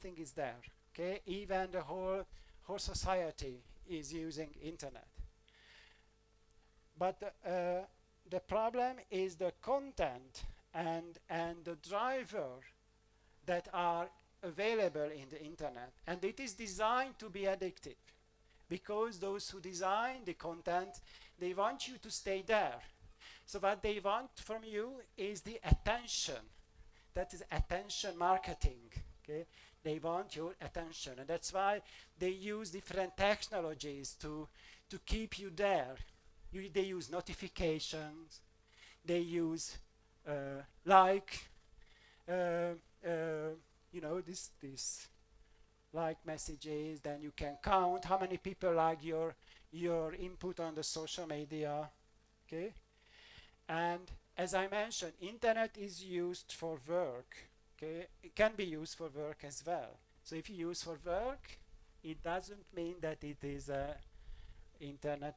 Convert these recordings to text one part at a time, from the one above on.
everything is there. Okay, even the whole society is using internet. But the problem is the content and the driver that are available in the internet, and it is designed to be addictive because those who design the content, they want you to stay there. So what they want from you is the attention. That is attention marketing. Okay, they want your attention, and that's why they use different technologies to keep you there. They use notifications, they use like uh, this like messages. Then you can count how many people like your input on the social media. Okay, and as I mentioned, internet is used for work. Okay, it can be used for work as well. So if you use for work, it doesn't mean that it is a internet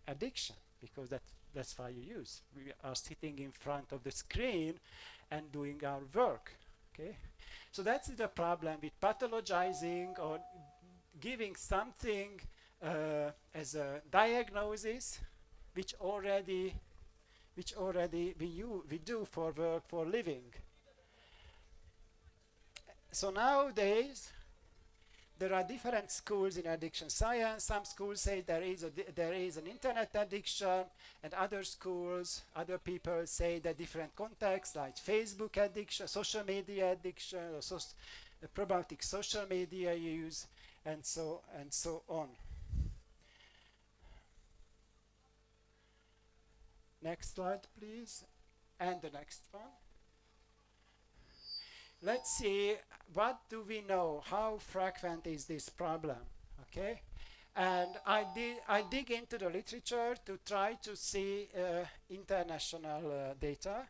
addiction, because that's why you use. We are sitting in front of the screen and doing our work. Okay, so that's the problem with pathologizing or giving something as a diagnosis, which already we do for work, for living. So nowadays there are different schools in addiction science. Some schools say there is an internet addiction, and other people say that different contexts like Facebook addiction, social media addiction, or problematic social media use, and so on. Next slide, please, and the next one. Let's see, what do we know? How frequent is this problem? Okay, and I dig into the literature to try to see international data.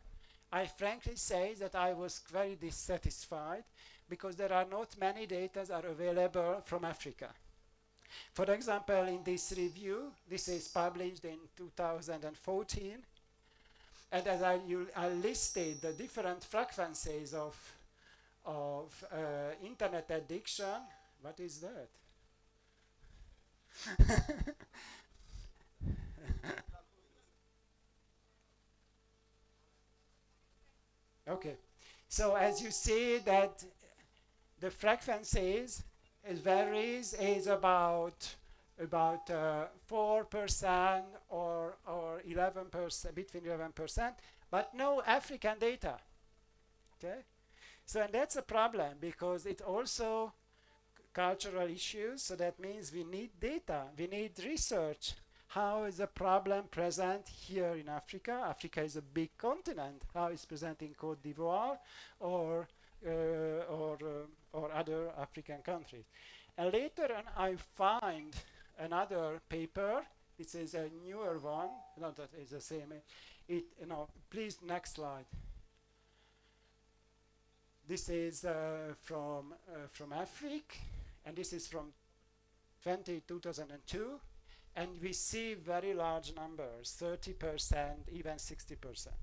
I frankly say that I was very dissatisfied because there are not many data are available from Africa. For example, in this review, this is published in 2014, and as I listed the different frequencies of internet addiction. What is that? Okay, so as you see that the frequencies, it varies, is about 4% or 11%, between 11%, but no African data. Okay, so and that's a problem because it also cultural issues. So that means we need data, we need research. How is the problem present here in Africa? Africa is a big continent. How is present in Cote d'Ivoire or other African countries? And later on, I find another paper. This is a newer one. No, that is the same. Please next slide. This is from Africa, and this is from 2002, and we see very large numbers, 30%, even 60%.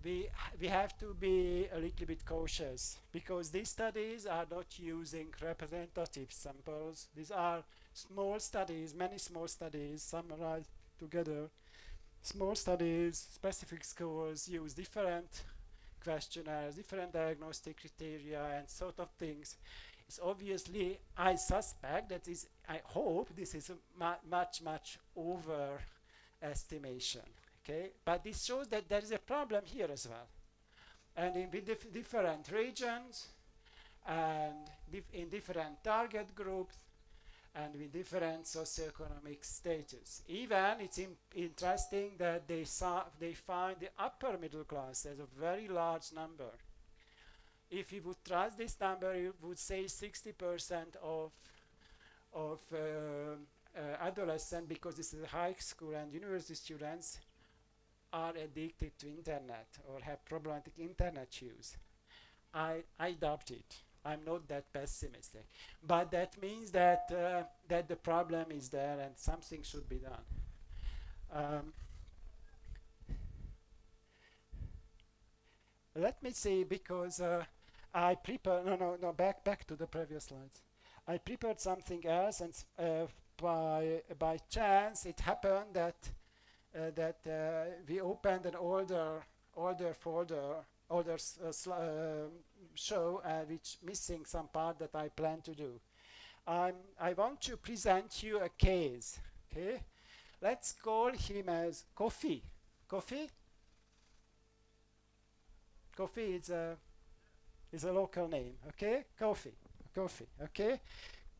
We have to be a little bit cautious because these studies are not using representative samples. These are small studies, many small studies summarized together. Small studies, specific schools use different questionnaires, different diagnostic criteria, and sort of things. It's obviously, I suspect that is, I hope this is a much overestimation. Okay, but this shows that there is a problem here as well, and in different regions, and in different target groups, and with different socioeconomic status. Even it's interesting that they find the upper middle class as a very large number. If you would trust this number, you would say 60% of adolescents, because this is high school and university students, are addicted to internet or have problematic internet use. I doubt it. I'm not that pessimistic, but that means that that the problem is there and something should be done. Let me see, because I prepared, no, back to the previous slides. I prepared something else, and by chance it happened that we opened an older folder, older show, which missing some part that I plan to do. I want to present you a case. Okay, let's call him as Coffee. Coffee. Coffee is a local name. Okay, Coffee. Coffee. Okay,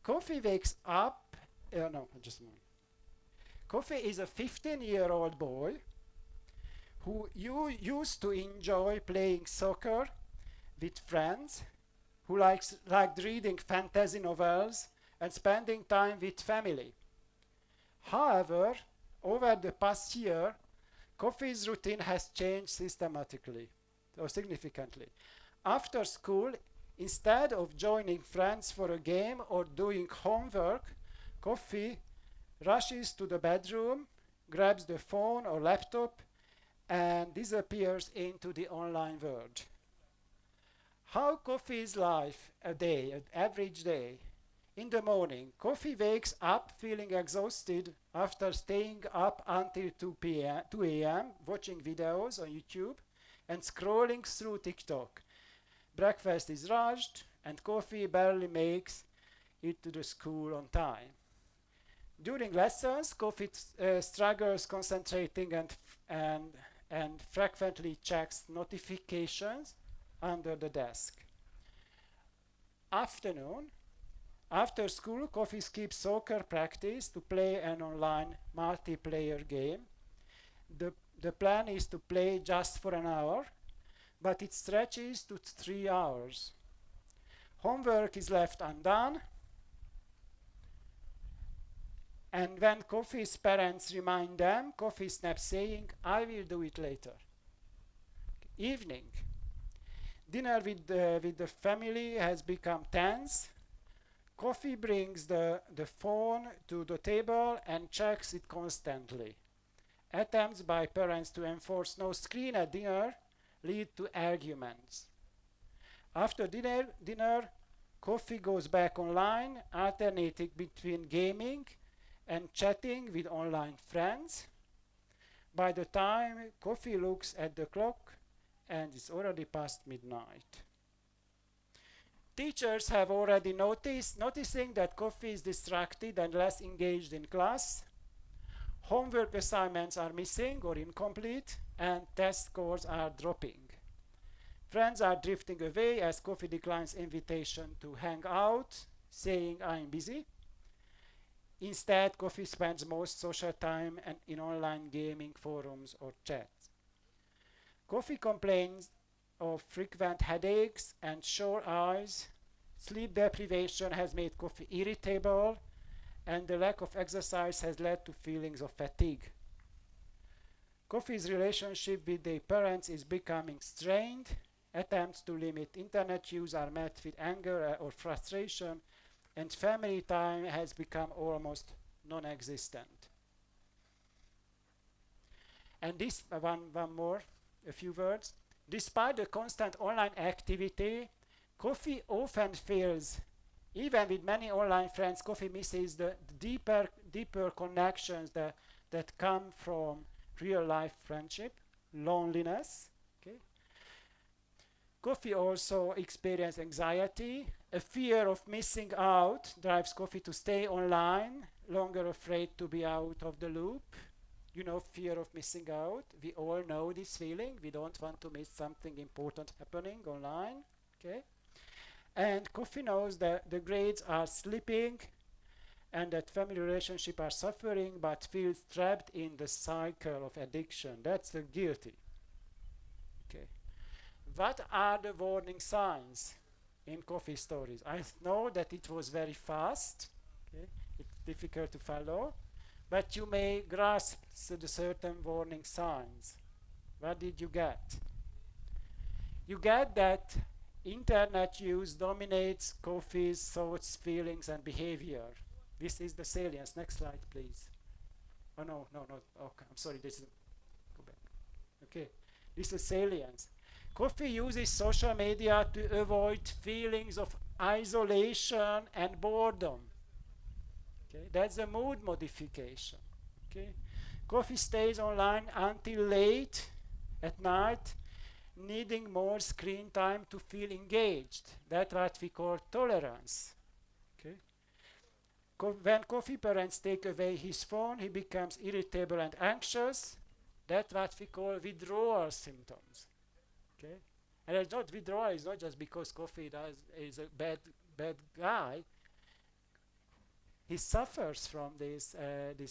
Coffee wakes up. No, just a moment. Coffee is a 15-year-old boy who used to enjoy playing soccer with friends, who liked reading fantasy novels and spending time with family. However, over the past year, Coffee's routine has changed systematically or significantly. After school, instead of joining friends for a game or doing homework, Coffee rushes to the bedroom, grabs the phone or laptop, and disappears into the online world. How Coffee's life a day, an average day. In the morning, Coffee wakes up feeling exhausted after staying up until 2 a.m. watching videos on YouTube and scrolling through TikTok. Breakfast is rushed and Coffee barely makes it to the school on time. During lessons, Coffee struggles concentrating and frequently checks notifications under the desk. Afternoon, after school, Coffee skips soccer practice to play an online multiplayer game. The plan is to play just for an hour, but it stretches to 3 hours. Homework is left undone, and when Coffee's parents remind them, Coffee snaps saying, I will do it later. Evening. Dinner with the family has become tense. Coffee brings the phone to the table and checks it constantly. Attempts by parents to enforce no screen at dinner lead to arguments. After dinner, Coffee goes back online, alternating between gaming and chatting with online friends. By the time Coffee looks at the clock, and it's already past midnight. Teachers have already noticing that Coffee is distracted and less engaged in class. Homework assignments are missing or incomplete, and test scores are dropping. Friends are drifting away as Coffee declines invitation to hang out, saying I'm busy. Instead, Coffee spends most social time in online gaming forums or chats. Coffee complains of frequent headaches and sore eyes. Sleep deprivation has made Coffee irritable, and the lack of exercise has led to feelings of fatigue. Coffee's relationship with their parents is becoming strained. Attempts to limit internet use are met with anger or frustration, and family time has become almost non-existent. And this, one more, a few words. Despite the constant online activity, Coffee often feels, even with many online friends, Coffee misses the deeper connections that come from real life friendship, loneliness. Okay. Coffee also experiences anxiety. A fear of missing out drives Coffee to stay online, longer afraid to be out of the loop. You know, fear of missing out. We all know this feeling. We don't want to miss something important happening online. Okay? And Coffee knows that the grades are slipping and that family relationships are suffering, but feels trapped in the cycle of addiction. That's the guilty. Okay. What are the warning signs in Coffee stories? I know that it was very fast. Okay? It's difficult to follow. But you may grasp the certain warning signs. What did you get? You get that internet use dominates Coffee's thoughts, feelings, and behavior. This is the salience. Next slide, please. Oh, no. Okay, I'm sorry. This is, go back. Okay. This is salience. Coffee uses social media to avoid feelings of isolation and boredom. Okay, that's a mood modification. Okay, coffee stays online until late at night, needing more screen time to feel engaged. That's what we call tolerance. Okay, when coffee parents take away his phone, he becomes irritable and anxious. That's what we call withdrawal symptoms. Okay, and it's not withdrawal is not just because coffee is a bad guy. He suffers from this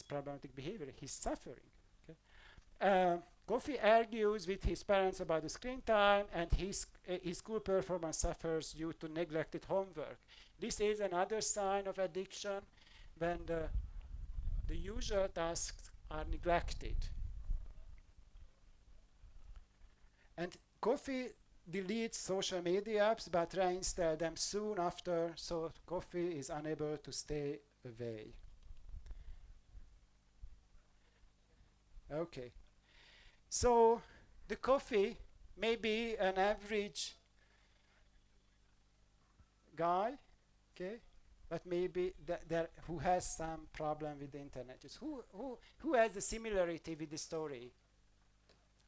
problematic behavior. He's suffering. Okay? Coffee argues with his parents about the screen time, and his school performance suffers due to neglected homework. This is another sign of addiction when the usual tasks are neglected. And coffee deletes social media apps but reinstalls them soon after, so coffee is unable to stay away. Okay. So the coffee may be an average guy, okay, but maybe there who has some problem with the internet. Who has the similarity with the story?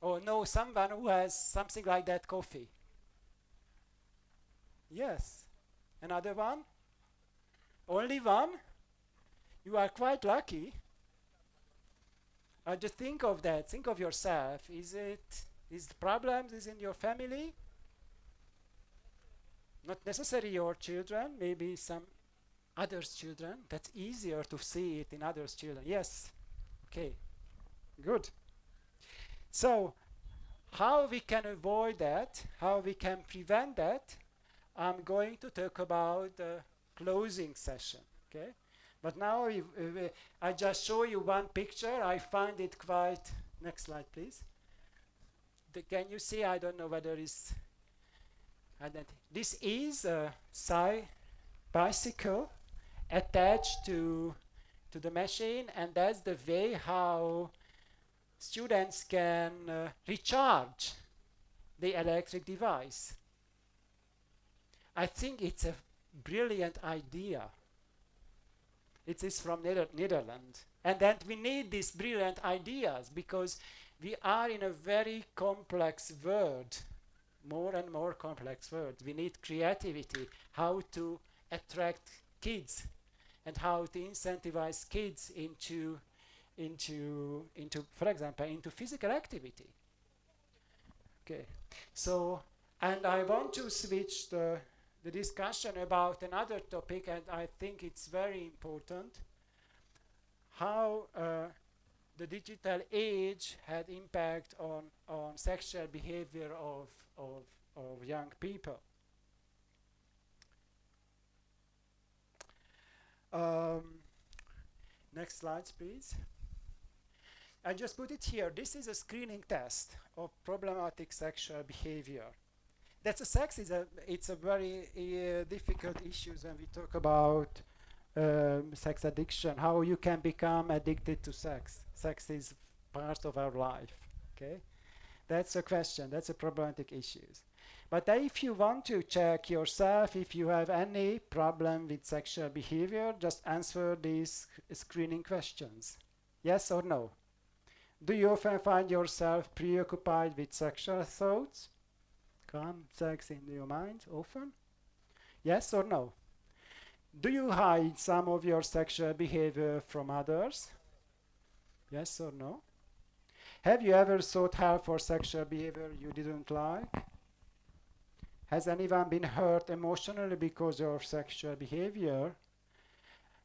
Or know someone who has something like that coffee? Yes. Another one? Only one? You are quite lucky. Just think of that. Think of yourself. Is the problem is in your family? Not necessarily your children, maybe some others' children. That's easier to see it in others' children. Yes. Okay. Good. So, how we can avoid that, how we can prevent that, I'm going to talk about the closing session, okay? But now I just show you one picture. I find it quite, next slide please. Can you see, I don't know whether it's, this is a bicycle attached to the machine, and that's the way how students can recharge the electric device. I think it's a brilliant idea. It is from Netherlands. And then we need these brilliant ideas because we are in a very complex world, more and more complex world. We need creativity, how to attract kids and how to incentivize kids into for example, into physical activity. Okay, so, and I want to switch the discussion about another topic, and I think it's very important, how the digital age had impact on sexual behavior of young people. Next slides, please. I just put it here. This is a screening test of problematic sexual behavior. That's a sex is it's a very difficult issue when we talk about sex addiction. How you can become addicted to sex. Sex is part of our life. Okay, that's a question. That's a problematic issue. But if you want to check yourself, if you have any problem with sexual behavior, just answer these screening questions. Yes or no? Do you often find yourself preoccupied with sexual thoughts? Come sex in your mind often? Yes or no? Do you hide some of your sexual behavior from others? Yes or no? Have you ever sought help for sexual behavior you didn't like? Has anyone been hurt emotionally because of sexual behavior?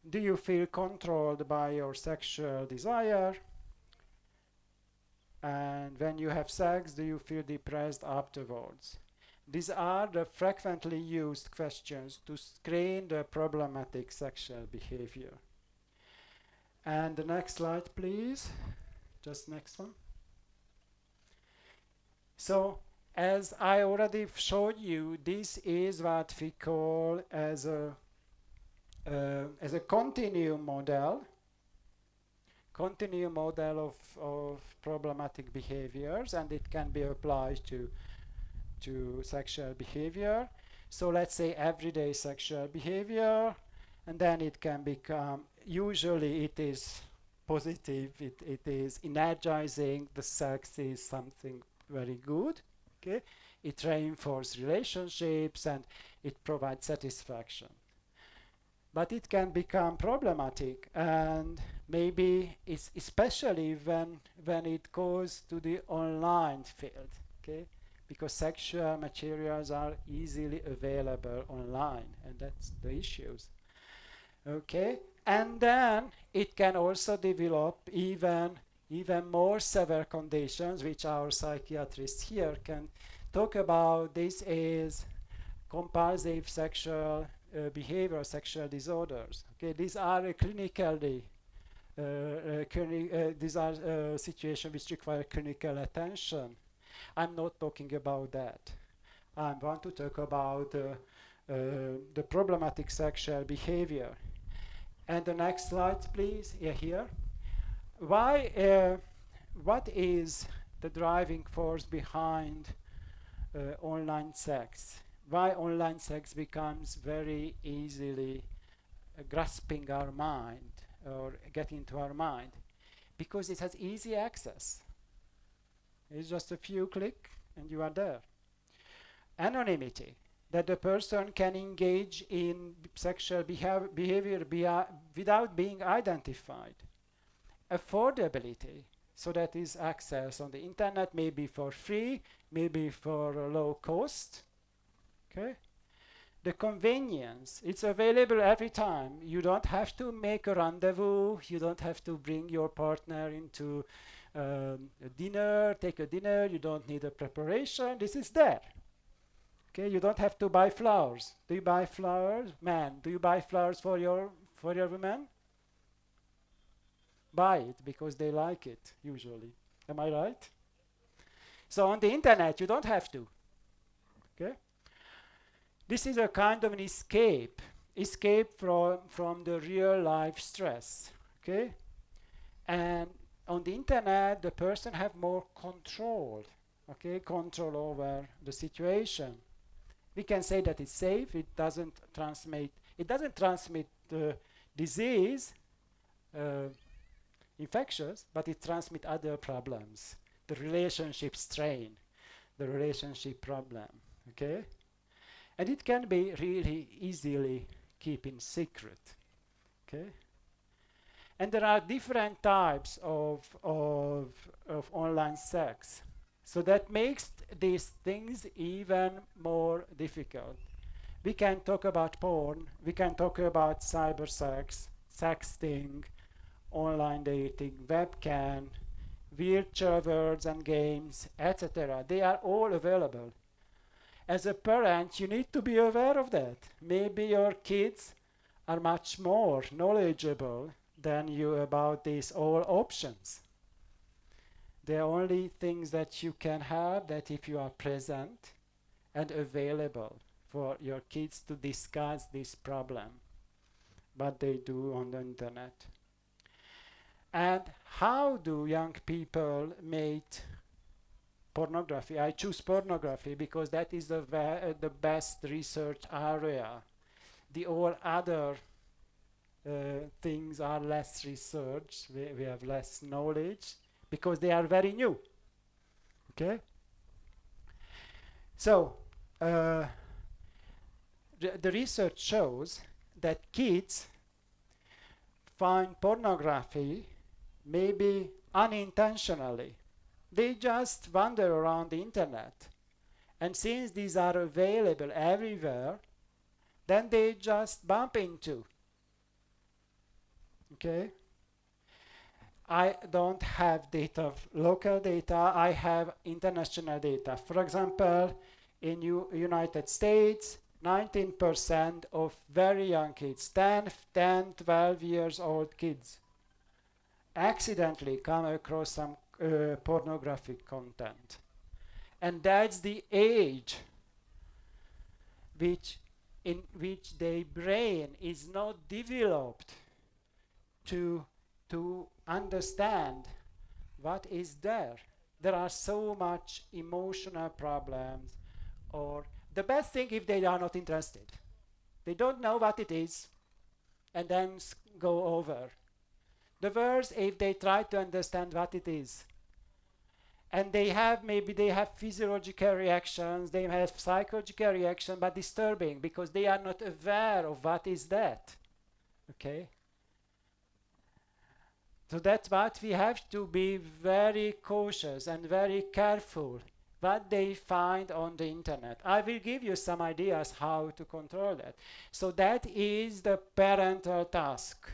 Do you feel controlled by your sexual desire? And when you have sex, do you feel depressed afterwards? These are the frequently used questions to screen the problematic sexual behavior. And the next slide, please. Just next one. So, as I already showed you, this is what we call as a continuum model. Continuum model of problematic behaviors, and it can be applied to to sexual behavior. So let's say everyday sexual behavior, and then it can become, usually it is positive, it is energizing, the sex is something very good, okay? It reinforces relationships and it provides satisfaction. But it can become problematic, and maybe it's especially when it goes to the online field, okay? Because sexual materials are easily available online, and that's the issues. Okay, and then it can also develop even more severe conditions, which our psychiatrists here can talk about. This is compulsive sexual behavior, sexual disorders. Okay, these are clinically these are situations which require clinical attention. I'm not talking about that. I want to talk about the problematic sexual behavior. And the next slide, please. Yeah, here. Why? What is the driving force behind online sex? Why online sex becomes very easily grasping our mind or getting into our mind? Because it has easy access. It's just a few clicks and you are there. Anonymity, that the person can engage in sexual behavior without being identified. Affordability, so that is access on the internet, maybe for free, maybe for a low cost. Okay. The convenience, it's available every time. You don't have to make a rendezvous, you don't have to bring your partner into a dinner, take a dinner, you don't need a preparation, this is there. Okay, you don't have to buy flowers. Do you buy flowers? Man, do you buy flowers for your women? Buy it because they like it, usually. Am I right? So on the internet, you don't have to. Okay? This is a kind of an escape from the real life stress. Okay? And on the internet, the person have more control. Okay, control over the situation. We can say that it's safe. It doesn't transmit. It doesn't transmit disease, infectious, but it transmits other problems. The relationship strain, the relationship problem. Okay, and it can be really easily kept in secret. Okay, and there are different types of online sex. So that makes these things even more difficult. We can talk about porn, we can talk about cyber sex, sexting, online dating, webcam, virtual worlds and games, etc. They are all available. As a parent, you need to be aware of that. Maybe your kids are much more knowledgeable than you about these all options. The only things that you can have that if you are present and available for your kids to discuss this problem, but they do on the internet. And how do young people make pornography? I choose pornography because that is the best research area. The all other things are less research, we have less knowledge, because they are very new. Okay? So, the research shows that kids find pornography maybe unintentionally. They just wander around the internet. And since these are available everywhere, then they just bump into. Okay? I don't have data, local data, I have international data. For example, in United States, 19% of very young kids, 10, 12 years old kids, accidentally come across some pornographic content. And that's the age in which their brain is not developed to understand what is there. There are so much emotional problems, Or the best thing if they are not interested. They don't know what it is and then go over. The worst if they try to understand what it is. And they have, maybe they have physiological reactions, they have psychological reaction, but disturbing because they are not aware of what is that. Okay? So that's what we have to be very cautious and very careful what they find on the internet. I will give you some ideas how to control that. So that is the parental task,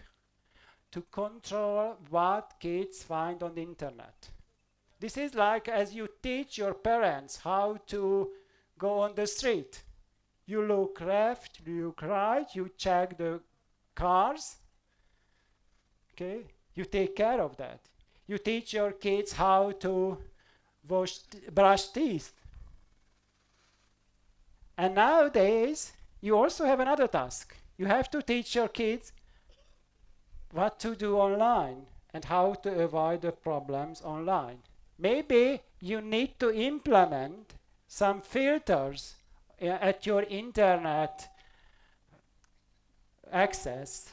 to control what kids find on the internet. This is like as you teach your parents how to go on the street. You look left, you look right, you check the cars, okay? You take care of that. You teach your kids how to brush teeth. And nowadays, you also have another task. You have to teach your kids what to do online and how to avoid the problems online. Maybe you need to implement some filters at your internet access.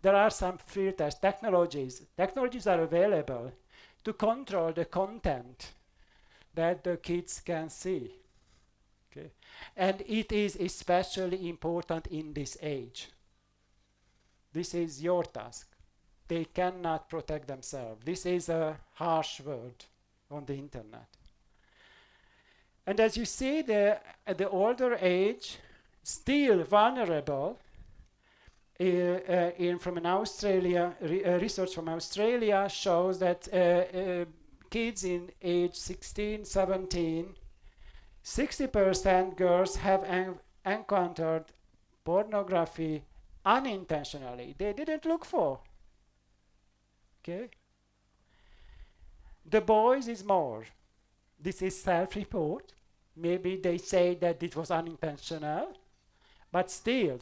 There are some filters, technologies. Technologies are available to control the content that the kids can see. Okay? And it is especially important in this age. This is your task. They cannot protect themselves. This is a harsh word on the internet. And as you see, at the older age, still vulnerable, from an Australia research from Australia shows that kids in age 16, 17, 60% girls have encountered pornography unintentionally. They didn't look for. Okay? The boys is more. This is self-report. Maybe they say that it was unintentional, but still,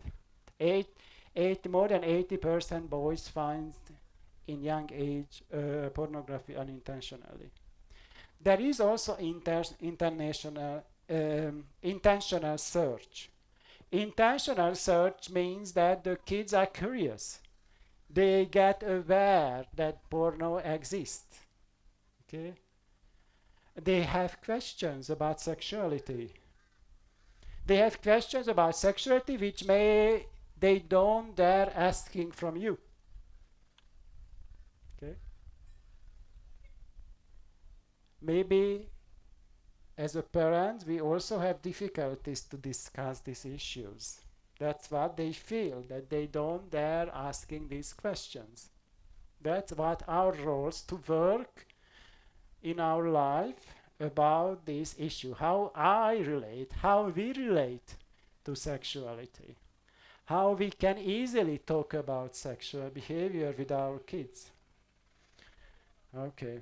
more than 80% boys find in young age pornography unintentionally. There is also intentional search. Intentional search means that the kids are curious. They get aware that porno exists. Okay? They have questions about sexuality. They have questions about sexuality which they don't dare asking from you. Okay? Maybe as a parent we also have difficulties to discuss these issues. That's what they feel, that they don't dare asking these questions. That's what our roles to work in our life about this issue. How I relate, how we relate to sexuality. How we can easily talk about sexual behavior with our kids. Okay.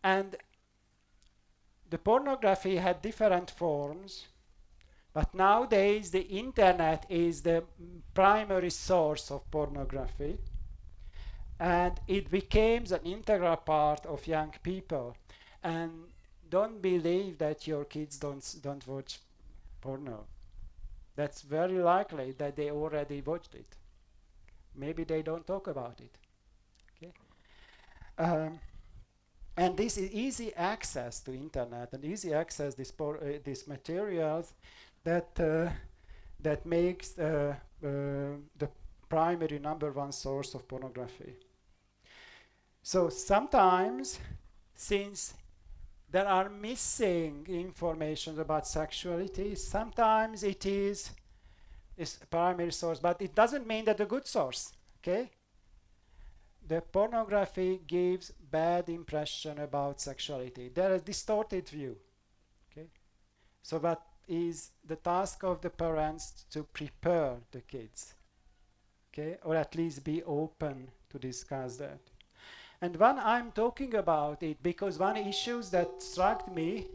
And the pornography had different forms, but nowadays the internet is the primary source of pornography, and it becomes an integral part of young people. And don't believe that your kids don't watch porno. That's very likely that they already watched it. Maybe they don't talk about it. Okay? And this is easy access to internet and easy access these materials that makes the primary number one source of pornography. So sometimes, since there are missing information about sexuality, sometimes it is a primary source, but it doesn't mean that a good source. Okay? The pornography gives bad impression about sexuality. There is a distorted view. Okay? So what is the task of the parents to prepare the kids? Okay? Or at least be open to discuss that. And when I'm talking about it, because one issue that struck me,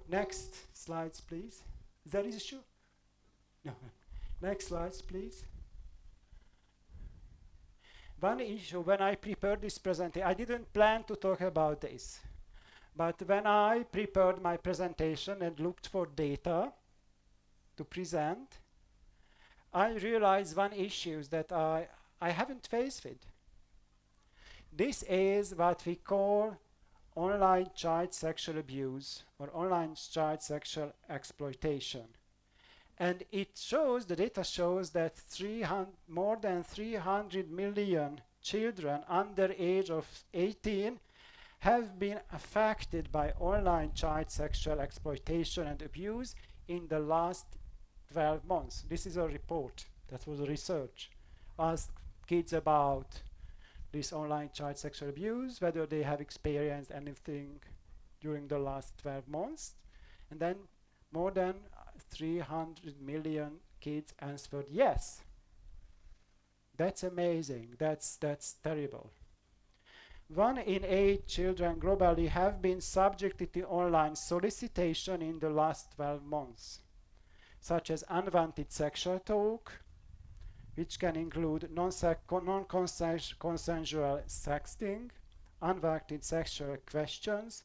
next slides, please. Is that issue? No. Next slides, please. One issue, when I prepared this presentation, I didn't plan to talk about this. But when I prepared my presentation and looked for data to present, I realized one issue that I haven't faced with. This is what we call online child sexual abuse or online child sexual exploitation. And it shows, the data shows that more than 300 million children under age of 18 have been affected by online child sexual exploitation and abuse in the last 12 months. This is a report that was research. Asked kids about this online child sexual abuse, whether they have experienced anything during the last 12 months. And then more than 300 million kids answered yes. That's amazing. That's terrible. 1 in 8 children globally have been subjected to online solicitation in the last 12 months, such as unwanted sexual talk, which can include non-consensual sexting, unwanted sexual questions,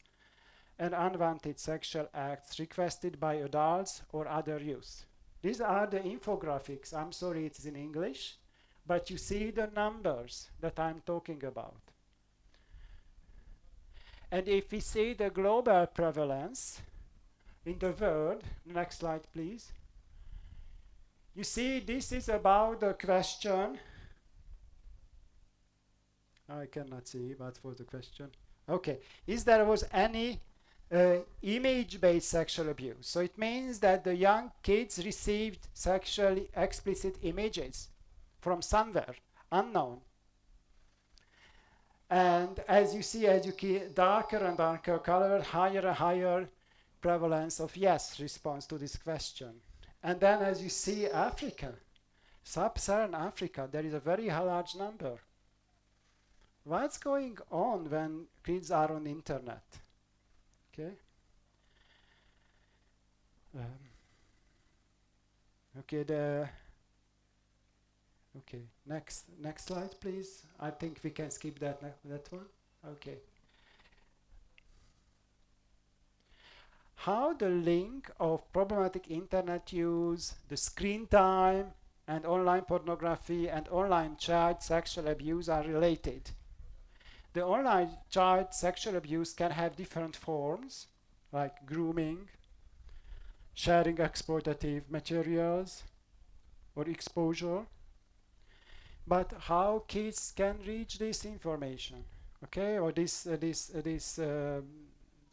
and unwanted sexual acts requested by adults or other youth. These are the infographics. I'm sorry it's in English, but you see the numbers that I'm talking about. And if we see the global prevalence in the world, next slide please. You see, this is about the question. I cannot see what was the question. Okay, is there was any image-based sexual abuse? So it means that the young kids received sexually explicit images from somewhere unknown. And as you see, darker and darker color, higher and higher prevalence of yes response to this question. And then as you see Africa, sub-Saharan Africa, there is a very large number. What's going on when kids are on the internet? Okay. Okay, next slide, please. I think we can skip that one. Okay. How the link of problematic internet use, the screen time, and online pornography and online child sexual abuse are related. The online child sexual abuse can have different forms, like grooming, sharing exploitative materials, or exposure. But how kids can reach this information, okay, or this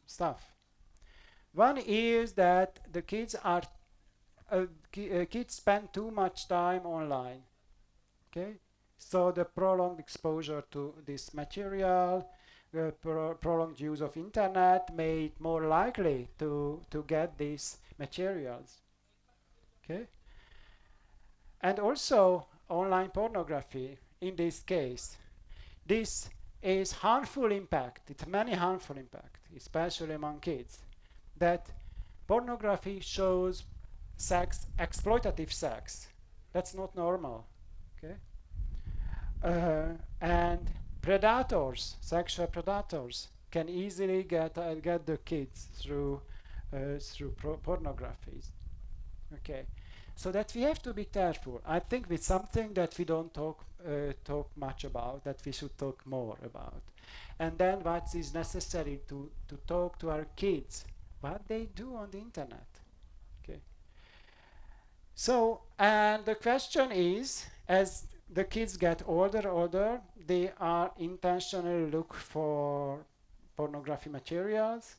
stuff? One is that the kids kids spend too much time online, okay? So the prolonged exposure to this material, prolonged use of internet made it more likely to get these materials, okay? And also online pornography in this case. This is harmful impact. It's many harmful impact, especially among kids. That pornography shows sex, exploitative sex. That's not normal, okay? And predators, sexual predators, can easily get the kids through pornography. Okay, so that we have to be careful. I think it's something that we don't talk much about, that we should talk more about. And then what is necessary to talk to our kids, what they do on the internet. Okay. So, and the question is, as the kids get older, they are intentionally look for pornography materials.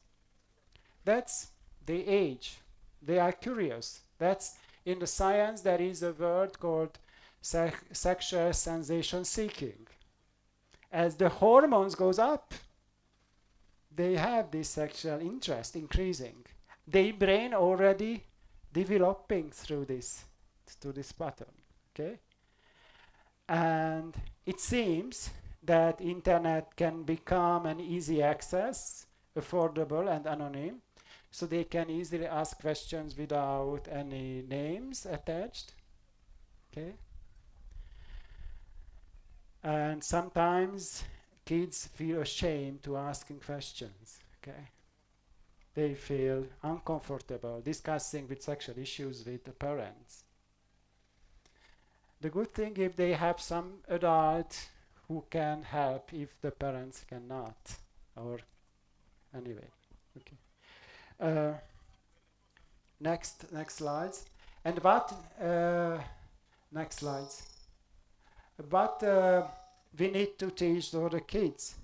That's the age. They are curious. That's in the science there is a word called sexual sensation seeking. As the hormones goes up, they have this sexual interest increasing. Their brain already developing through this pattern. Okay, and it seems that internet can become an easy access, affordable and anonymous, so they can easily ask questions without any names attached. Okay, and sometimes kids feel ashamed to asking questions. Okay, they feel uncomfortable discussing with sexual issues with the parents. The good thing if they have some adult who can help if the parents cannot, or anyway. Okay. Next slides. And what next slides. But we need to teach all the kids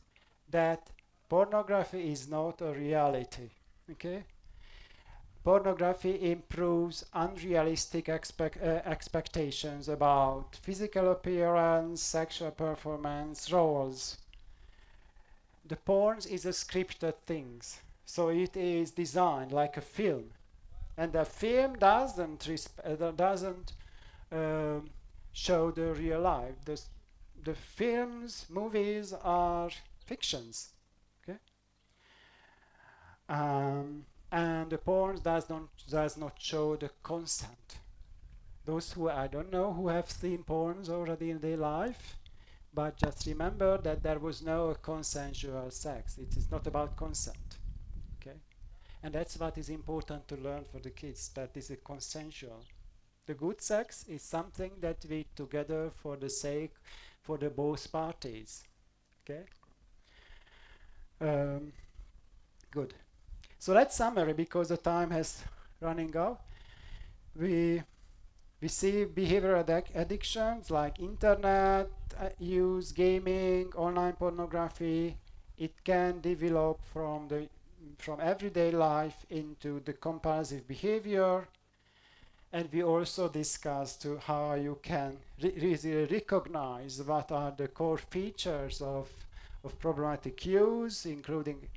that pornography is not a reality. Okay? Pornography improves unrealistic expectations about physical appearance, sexual performance, roles. The porn is a scripted things, so it is designed like a film, and the film doesn't show the real life. The films, movies are fictions. Okay. And the porn does not show the consent. Those who I don't know who have seen porns already in their life, but just remember that there was no consensual sex. It is not about consent. Okay, and that's what is important to learn for the kids. That is a consensual. The good sex is something that we together for the sake for the both parties. Okay. Good. So let's summary because the time has running out. We see behavioral addictions like internet use, gaming, online pornography. It can develop from everyday life into the compulsive behavior. And we also discussed how you can really recognize what are the core features of problematic use, including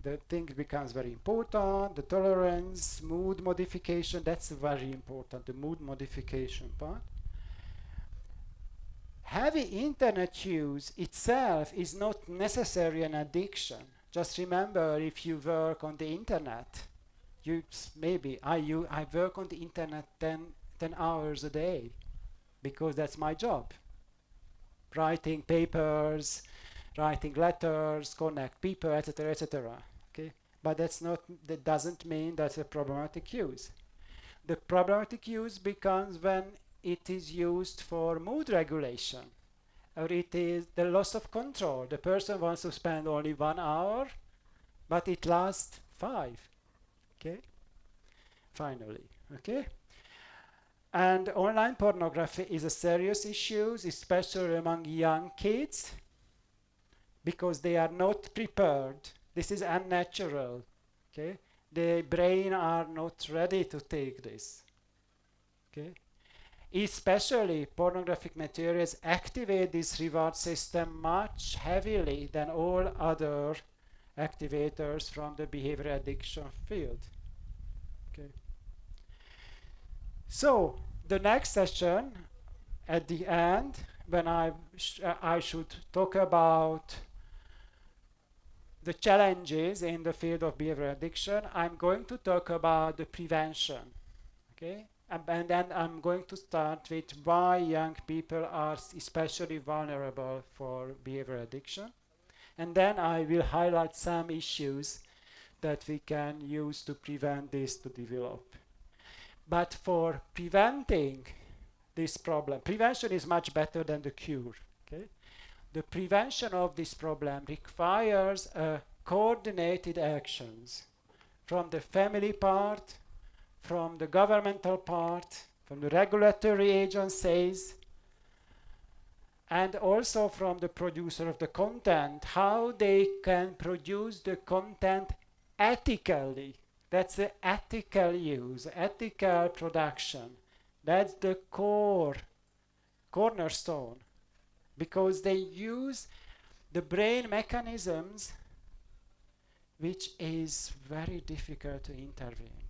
the thing becomes very important, the tolerance, mood modification, that's very important, the mood modification part. Heavy internet use itself is not necessarily an addiction. Just remember, if you work on the internet, I work on the internet 10 hours a day because that's my job. Writing papers, writing letters, connect people, etc., etc. Okay, but that doesn't mean that's a problematic use. The problematic use becomes when it is used for mood regulation, or it is the loss of control. The person wants to spend only 1 hour, but it lasts 5. Okay, finally. Okay. And online pornography is a serious issue, especially among young kids, because they are not prepared. This is unnatural. Okay, the brain are not ready to take this. Okay, especially pornographic materials activate this reward system much heavily than all other activators from the behavior addiction field. Okay. So the next session, at the end, when I should talk about the challenges in the field of behavior addiction, I'm going to talk about the prevention. Okay, and then I'm going to start with why young people are especially vulnerable for behavior addiction, and then I will highlight some issues that we can use to prevent this to develop. But for preventing this problem, prevention is much better than the cure. Okay? The prevention of this problem requires coordinated actions from the family part, from the governmental part, from the regulatory agencies, and also from the producer of the content, how they can produce the content ethically. That's the ethical use, ethical production. That's the cornerstone, because they use the brain mechanisms which is very difficult to intervene.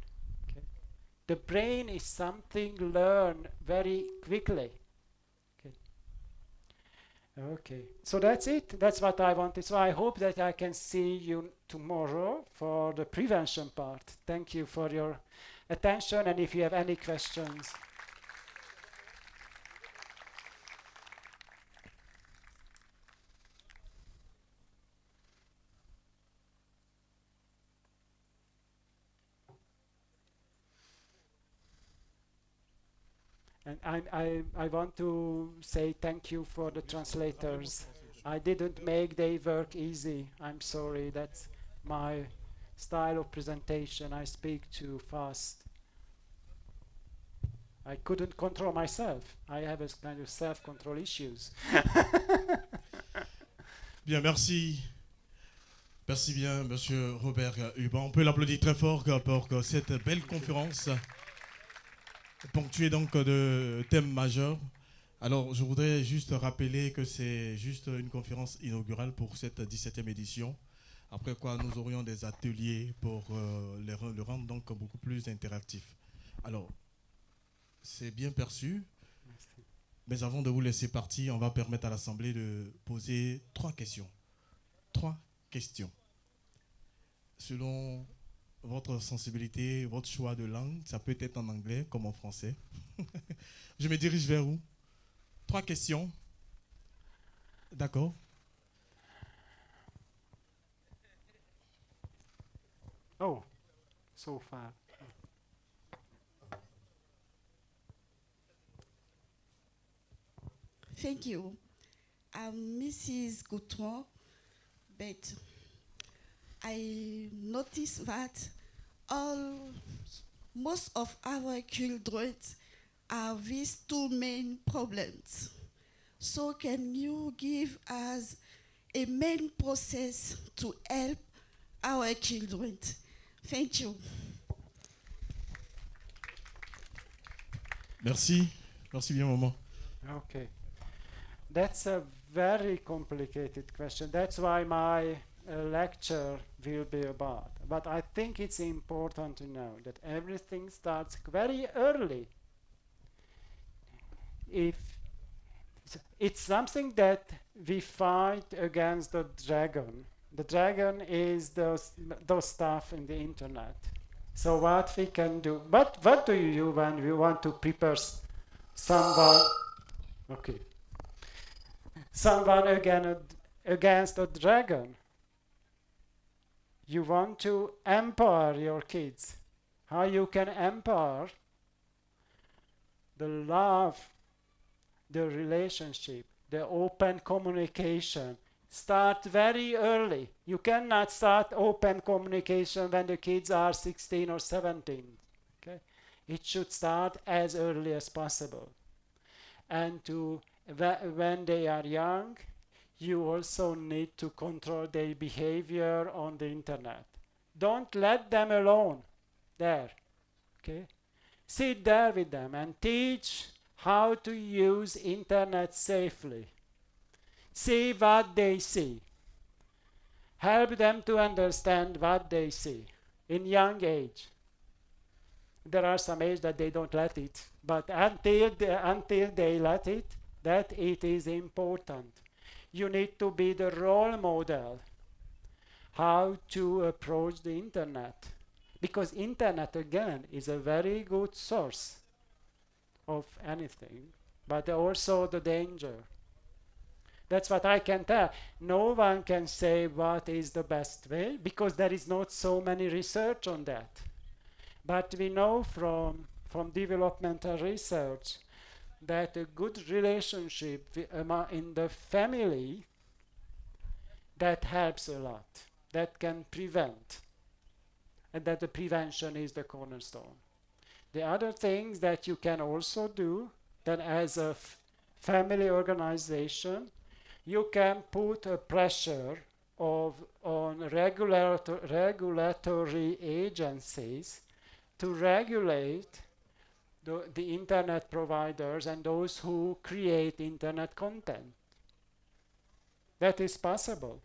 Okay? The brain is something learned very quickly. Okay, so that's it. That's what I wanted. So I hope that I can see you tomorrow for the prevention part. Thank you for your attention, and if you have any questions. And I want to say thank you for the translators. I didn't make their work easy. I'm sorry. That's my style of presentation. I speak too fast. I couldn't control myself. I have a kind of self-control issues. Bien, merci. Merci bien, Monsieur Robert Hubin. On peut l'applaudir très fort pour cette belle conférence, ponctuée donc de thèmes majeurs. Alors, je voudrais juste rappeler que c'est juste une conférence inaugurale pour cette 17e édition. Après quoi, nous aurions des ateliers pour le rendre donc beaucoup plus interactif. Alors, c'est bien perçu. Merci. Mais avant de vous laisser partir, on va permettre à l'Assemblée de poser 3 questions. 3 questions. Selon votre sensibilité, votre choix de langue, ça peut être en anglais comme en français. Je me dirige vers où? 3 questions. D'accord. Oh, so far. Thank you. I'm Mrs. Gautran, but I noticed that most of our children have these 2 main problems. So can you give us a main process to help our children? Thank you. Merci. Merci bien, maman. Okay. That's a very complicated question. That's why my lecture will be about. But I think it's important to know that everything starts very early. If it's something that we fight against the dragon. The dragon is those stuff in the internet. So what we can do? What do you do when you want to prepare someone? Okay. Someone against a dragon. You want to empower your kids. How you can empower the love, the relationship, the open communication. Start very early. You cannot start open communication when the kids are 16 or 17. Okay? It should start as early as possible. And when they are young, you also need to control their behavior on the internet. Don't let them alone there. Okay? Sit there with them and teach how to use internet safely. See what they see. Help them to understand what they see in young age. There are some age that they don't let it, but until they let it, that it is important. You need to be the role model how to approach the internet, because internet again is a very good source of anything, but also the danger. That's what I can tell. No one can say what is the best way, because there is not so many research on that. But we know from developmental research that a good relationship in the family, that helps a lot. That can prevent. And that the prevention is the cornerstone. The other things that you can also do, then as a family organization, you can put a pressure on regulatory agencies to regulate the internet providers and those who create internet content. That is possible.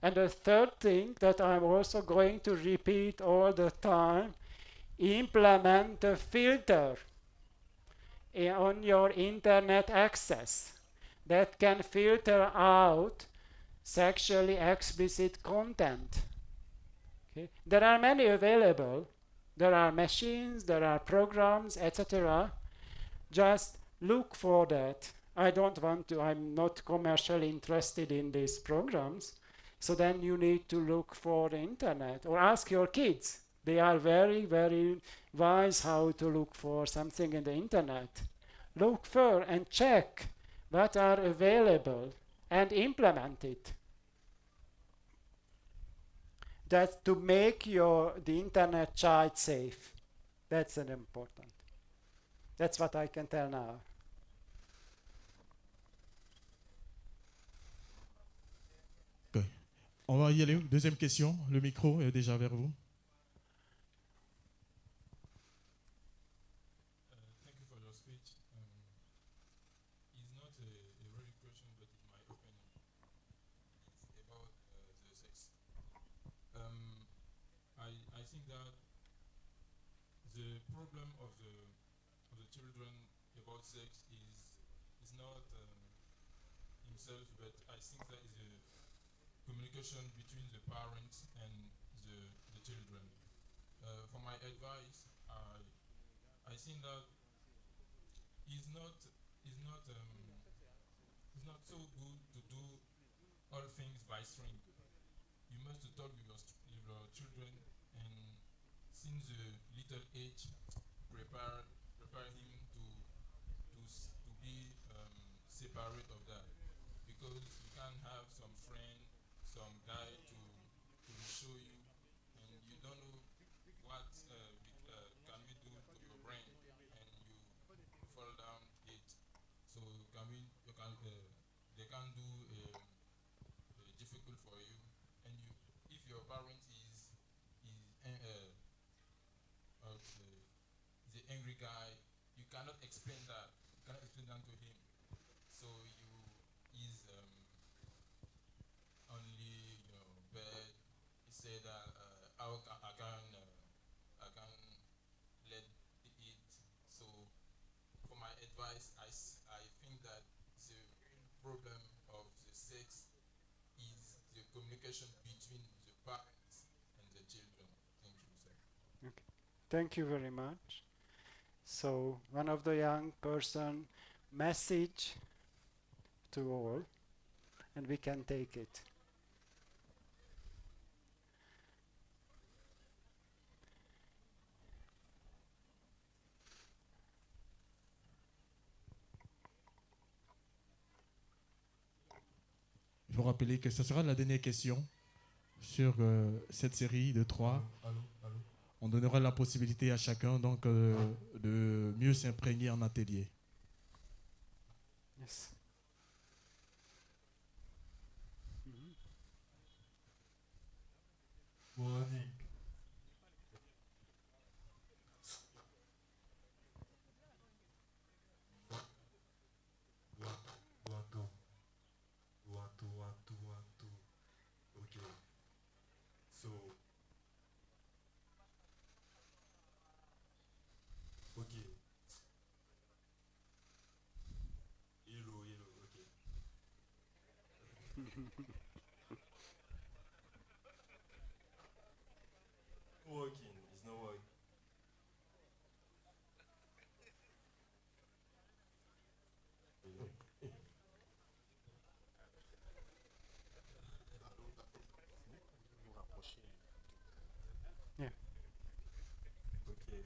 And the third thing that I'm also going to repeat all the time, implement a filter on your internet access that can filter out sexually explicit content. Okay? There are many available. There are machines, there are programs, etc. Just look for that. I'm not commercially interested in these programs. So then you need to look for the internet or ask your kids. They are very, very wise how to look for something in the internet. look for and check what are available and implement it. That's to make the internet child safe. That's an important. That's what I can tell now. Ok. On va y aller. Deuxième question. Le micro est déjà vers vous. Thank you for your speech. It's not a real question, but it's my opinion. It's about the sex. I think that the problem of the children about sex is not himself, but I think that is a communication between the parents and the children. For my advice, I think that it's not it's not it's not so good to do all things by string. You must talk with your children, and since the little age, prepare him to be separate of that, because you can have some friend, some guy to show you, and you don't know what can we do to your brain, and you fall down it. So they can do difficult for you, and if your parent is an angry guy, you cannot explain that. You cannot explain that to him. So you is only bad. He said that I can let it eat. So for my advice, I think that the problem of the sex is the communication between the parents and the children. Thank you, sir. Okay. Thank you very much. So one of the young person message to all, and we can take it. Il faut rappeler que ce sera la dernière question sur cette série de 3. Allô, allô. On donnera la possibilité à chacun donc de mieux s'imprégner en atelier. Yes. Mhm. Morning. One, two. Okay. So. Okay. Hello, okay. Working, it's not working. Yeah. Okay.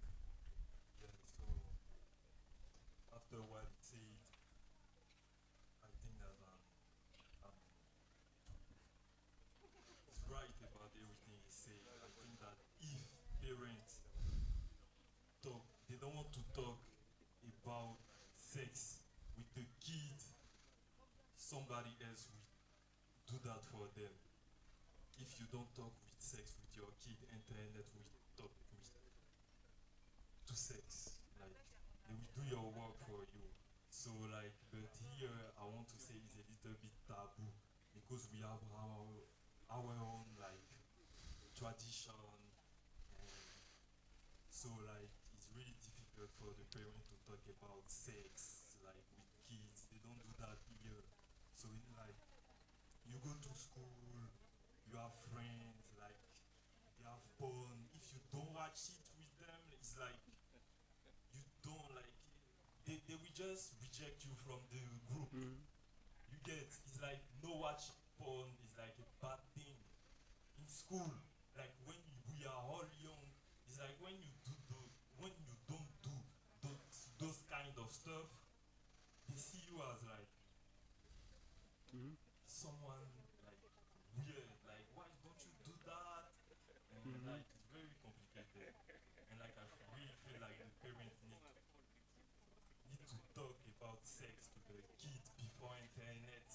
Yeah, so after what it said, I think that it's right about everything he said. I think that if parents talk, they don't want to talk about sex with the kid, somebody else will do that for them. If you don't talk with sex with your kid, internet will talk with to sex. Like they will do your work for you. So like, but here I want to say it's a little bit taboo because we have our own like tradition, and so like it's really difficult for the parent to talk about sex like with kids. They don't do that here. So it's like you go to school, you have friends, like they have porn. If you don't watch it with them, it's like you don't like they will just reject you from the group. Mm. You get it's like no watch porn is like a bad thing in school. Like when we are all young, it's like when you do when you don't do those kind of stuff, they see you as like someone like weird, like why don't you do that? And like it's very complicated. And like I really feel like the parents need to talk about sex to the kids before internet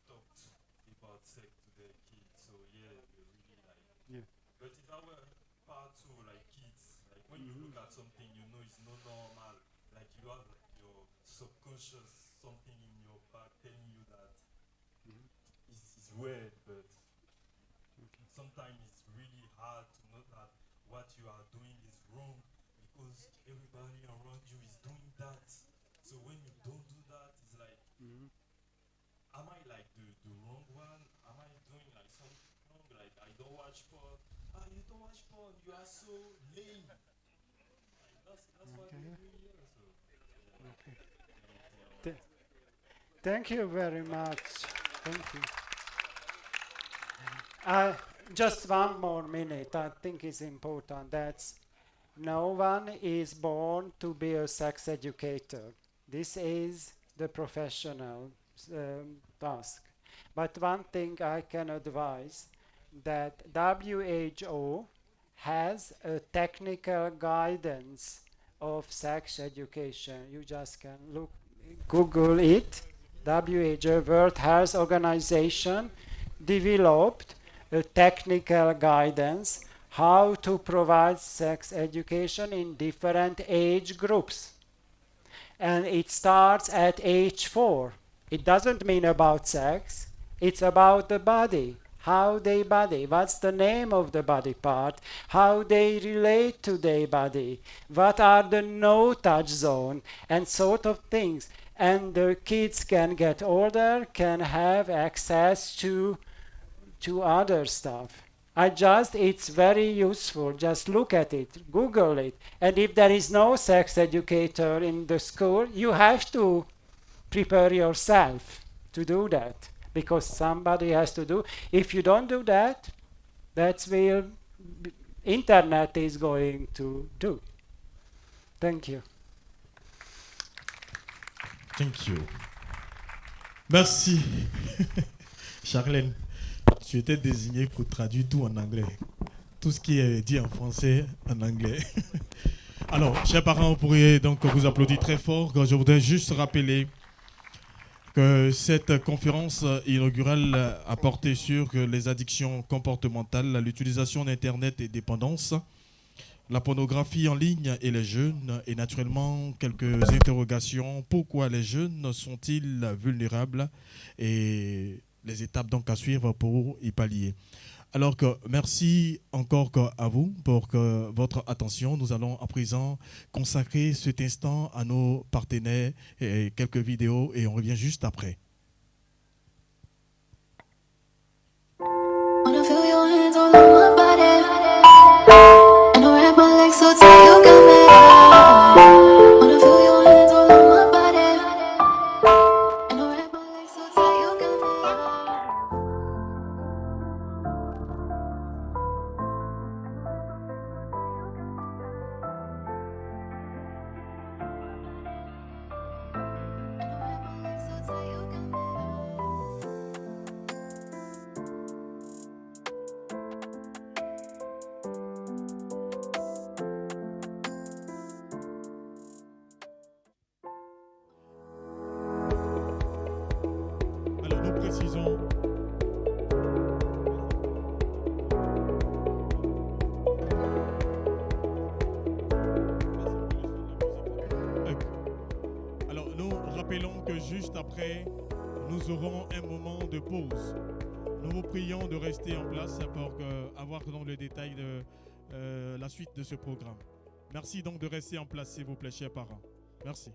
talked about sex to their kids. So yeah, they really like. Yeah. But if I were part two, like kids, like when you look at something, you know it's not normal. Like you have like, your subconscious something in your back telling you that it's weird, but sometimes it's really hard to know that what you are doing is wrong because everybody around you is doing that. So when you don't do that, it's like, am I like the wrong one? Am I doing like something wrong? Like I don't watch porn. Ah, you don't watch porn. You are so lame. Like that's what we do here. So Thank you very much. Thank you. Just one more minute. I think it's important. That's no one is born to be a sex educator. This is the professional task. But one thing I can advise that WHO has a technical guidance of sex education. You just can Google it. WHO, World Health Organization, developed a technical guidance how to provide sex education in different age groups. And it starts at age 4. It doesn't mean about sex, it's about the body. How they body, what's the name of the body part, how they relate to their body, what are the no touch zone, and sort of things. And the kids can get older, can have access to other stuff. It's very useful. Just look at it, Google it. And if there is no sex educator in the school, you have to prepare yourself to do that. Because somebody has to do. If you don't do that, that's where internet is going to do. Thank you. Thank you. Merci. Charlène, tu étais désignée pour traduire tout en anglais. Tout ce qui est dit en français, en anglais. Alors, chers parents, vous pourriez donc vous applaudir très fort. Je voudrais juste rappeler que cette conférence inaugurale a porté sur les addictions comportementales, l'utilisation d'Internet et dépendance, la pornographie en ligne et les jeunes, et naturellement quelques interrogations. Pourquoi les jeunes sont-ils vulnérables et les étapes donc à suivre pour y pallier. Alors que merci encore à vous pour votre attention. Nous allons à présent consacrer cet instant à nos partenaires et quelques vidéos et on revient juste après. Alors nous précisons rappelons que juste après, nous aurons un moment de pause. Nous vous prions de rester en place pour avoir dans le détail de la suite de ce programme. Merci donc de rester en place, s'il vous plaît, chers parents. Merci.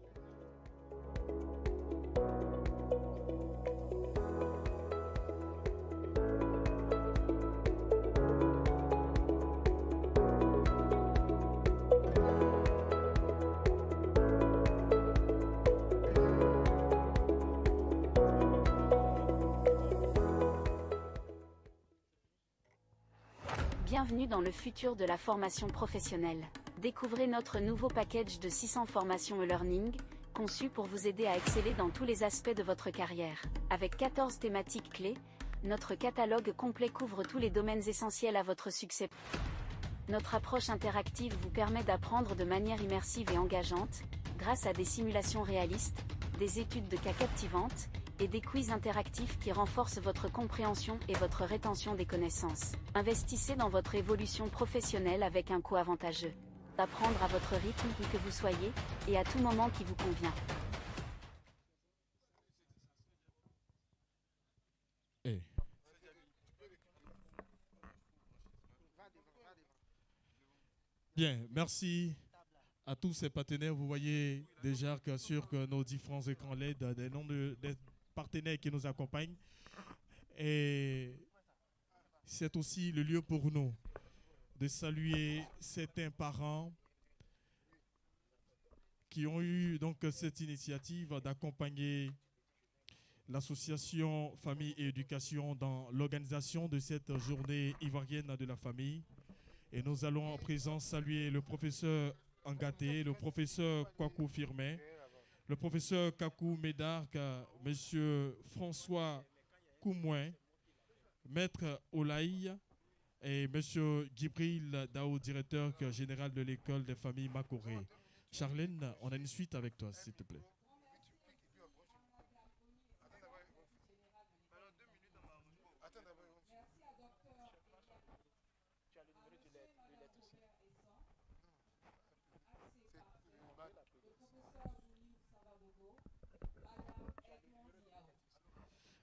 Bienvenue dans le futur de la formation professionnelle. Découvrez notre nouveau package de 600 formations e-learning, conçu pour vous aider à exceller dans tous les aspects de votre carrière. Avec 14 thématiques clés, notre catalogue complet couvre tous les domaines essentiels à votre succès. Notre approche interactive vous permet d'apprendre de manière immersive et engageante, grâce à des simulations réalistes, des études de cas captivantes, et des quiz interactifs qui renforcent votre compréhension et votre rétention des connaissances. Investissez dans votre évolution professionnelle avec un coût avantageux. Apprendre à votre rythme où que vous soyez, et à tout moment qui vous convient. Eh. Bien, merci à tous ces partenaires. Vous voyez déjà que sur nos différents écrans LED, des noms des partenaires qui nous accompagnent. Et c'est aussi le lieu pour nous de saluer certains parents qui ont eu donc cette initiative d'accompagner l'association Famille et Éducation dans l'organisation de cette journée ivoirienne de la famille. Et nous allons en présent saluer le professeur Angaté, le professeur Kwaku Firmin, le professeur Kakou Médark, monsieur François Koumouin, maître Olaï et monsieur Gibril Dao, directeur général de l'école des familles Makoré. Charlène, on a une suite avec toi, s'il te plaît.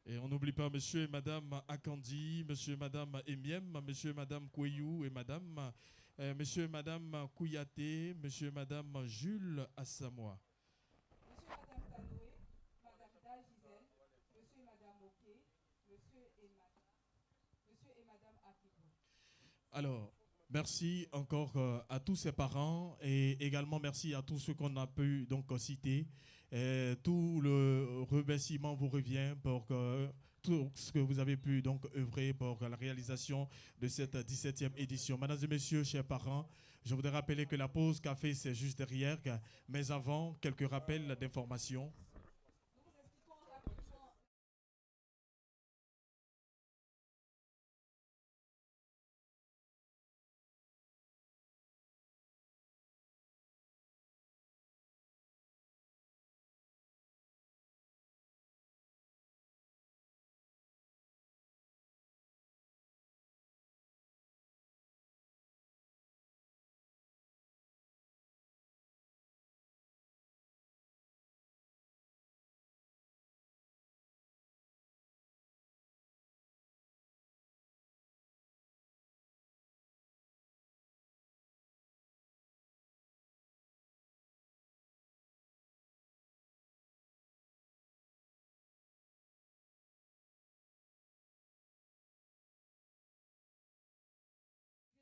Et on n'oublie pas monsieur et madame Akandi, monsieur et madame Emiem, monsieur et madame Koueyou et madame, monsieur et madame Kouyaté, monsieur et madame Jules Assamoa. Monsieur et madame Tanoé, madame Dagiselle, monsieur et madame Moké, monsieur et madame Akibou. Alors, merci encore à tous ces parents et également merci à tous ceux qu'on a pu donc citer. Tout le remerciement vous revient pour tout ce que vous avez pu donc œuvrer pour la réalisation de cette 17e édition. Mesdames et messieurs, chers parents, je voudrais rappeler que la pause café c'est juste derrière, mais avant, quelques rappels d'informations.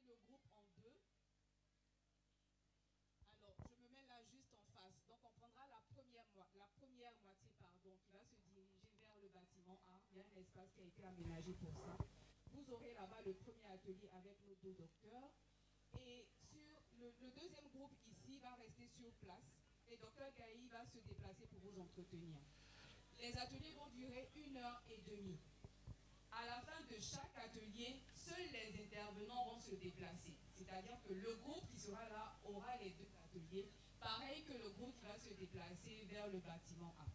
Le groupe en deux. Alors, je me mets là juste en face. Donc, on prendra la première moitié qui va se diriger vers le bâtiment A. Il y a un espace qui a été aménagé pour ça. Vous aurez là-bas le premier atelier avec nos deux docteurs. Et sur le deuxième groupe ici va rester sur place. Et docteur Gaï va se déplacer pour vous entretenir. Les ateliers vont durer 1h30. À la fin de chaque atelier, seuls les intervenants vont se déplacer. C'est-à-dire que le groupe qui sera là aura les deux ateliers, pareil que le groupe qui va se déplacer vers le bâtiment A.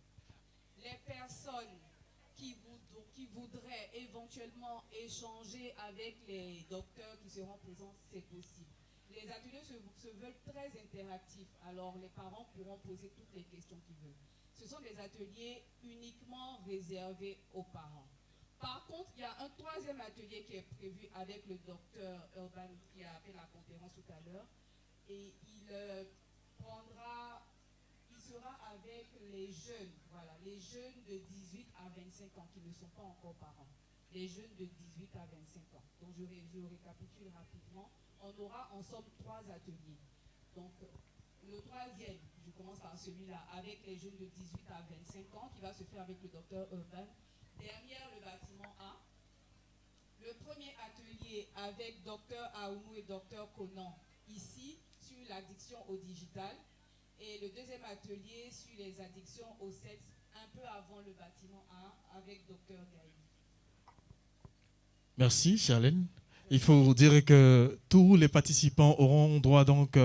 Les personnes qui voudraient éventuellement échanger avec les docteurs qui seront présents, c'est possible. Les ateliers se veulent très interactifs, alors les parents pourront poser toutes les questions qu'ils veulent. Ce sont des ateliers uniquement réservés aux parents. Par contre, il y a un troisième atelier qui est prévu avec le docteur Urban qui a fait la conférence tout à l'heure. Et il sera avec les jeunes, voilà, les jeunes de 18 à 25 ans qui ne sont pas encore parents. Les jeunes de 18 à 25 ans. Donc je récapitule rapidement. On aura en somme 3 ateliers. Donc le troisième, je commence par celui-là, avec les jeunes de 18 à 25 ans qui va se faire avec le docteur Urban. Derrière le bâtiment A, le premier atelier avec Dr Aoumou et Dr Conan, ici, sur l'addiction au digital. Et le deuxième atelier sur les addictions au sexe, un peu avant le bâtiment A, avec Dr Gaï. Merci, Charlène. Il faut dire que tous les participants auront droit donc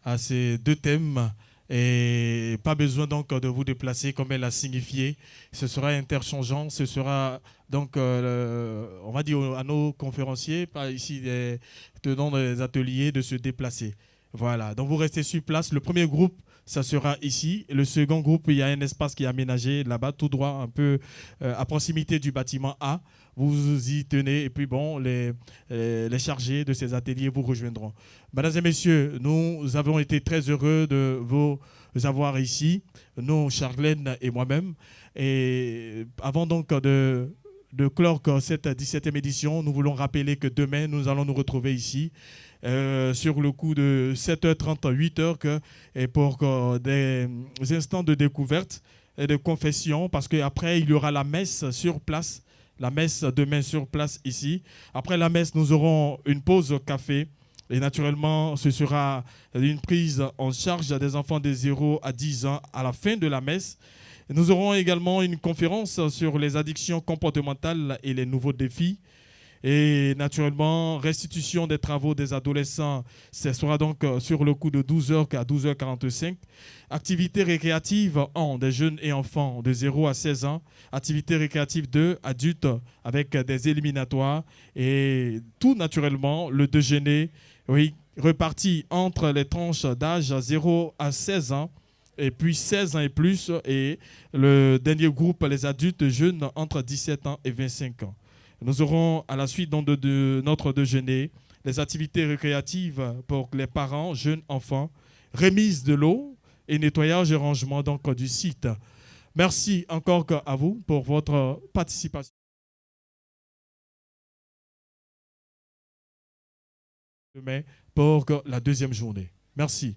à ces deux thèmes et pas besoin donc de vous déplacer comme elle a signifié. Ce sera interchangeant, ce sera donc, on va dire à nos conférenciers, pas ici des tenants des ateliers, de se déplacer. Voilà, donc vous restez sur place. Le premier groupe, ça sera ici. Le second groupe, il y a un espace qui est aménagé là-bas, tout droit, un peu à proximité du bâtiment A. Vous y tenez et puis bon, les chargés de ces ateliers vous rejoindront. Mesdames et messieurs, nous avons été très heureux de vous avoir ici, nous, Charlène et moi-même. Et avant donc de clore cette 17e édition, nous voulons rappeler que demain, nous allons nous retrouver ici sur le coup de 7h30 à 8h et pour des instants de découverte et de confession, parce qu'après, il y aura la messe sur place. La messe demain sur place ici. Après la messe, nous aurons une pause café. Et naturellement, ce sera une prise en charge des enfants de 0 à 10 ans à la fin de la messe. Et nous aurons également une conférence sur les addictions comportementales et les nouveaux défis. Et naturellement, restitution des travaux des adolescents, ce sera donc sur le coup de 12h à 12h45. Activités récréatives 1 des jeunes et enfants de 0 à 16 ans. Activités récréatives 2 adultes avec des éliminatoires. Et tout naturellement, le déjeuner, oui, reparti entre les tranches d'âge 0 à 16 ans. Et puis 16 ans et plus. Et le dernier groupe, les adultes jeunes entre 17 ans et 25 ans. Nous aurons à la suite donc de notre déjeuner les activités récréatives pour les parents, jeunes, enfants, remise de l'eau et nettoyage et rangement donc du site. Merci encore à vous pour votre participation. Demain pour la deuxième journée. Merci.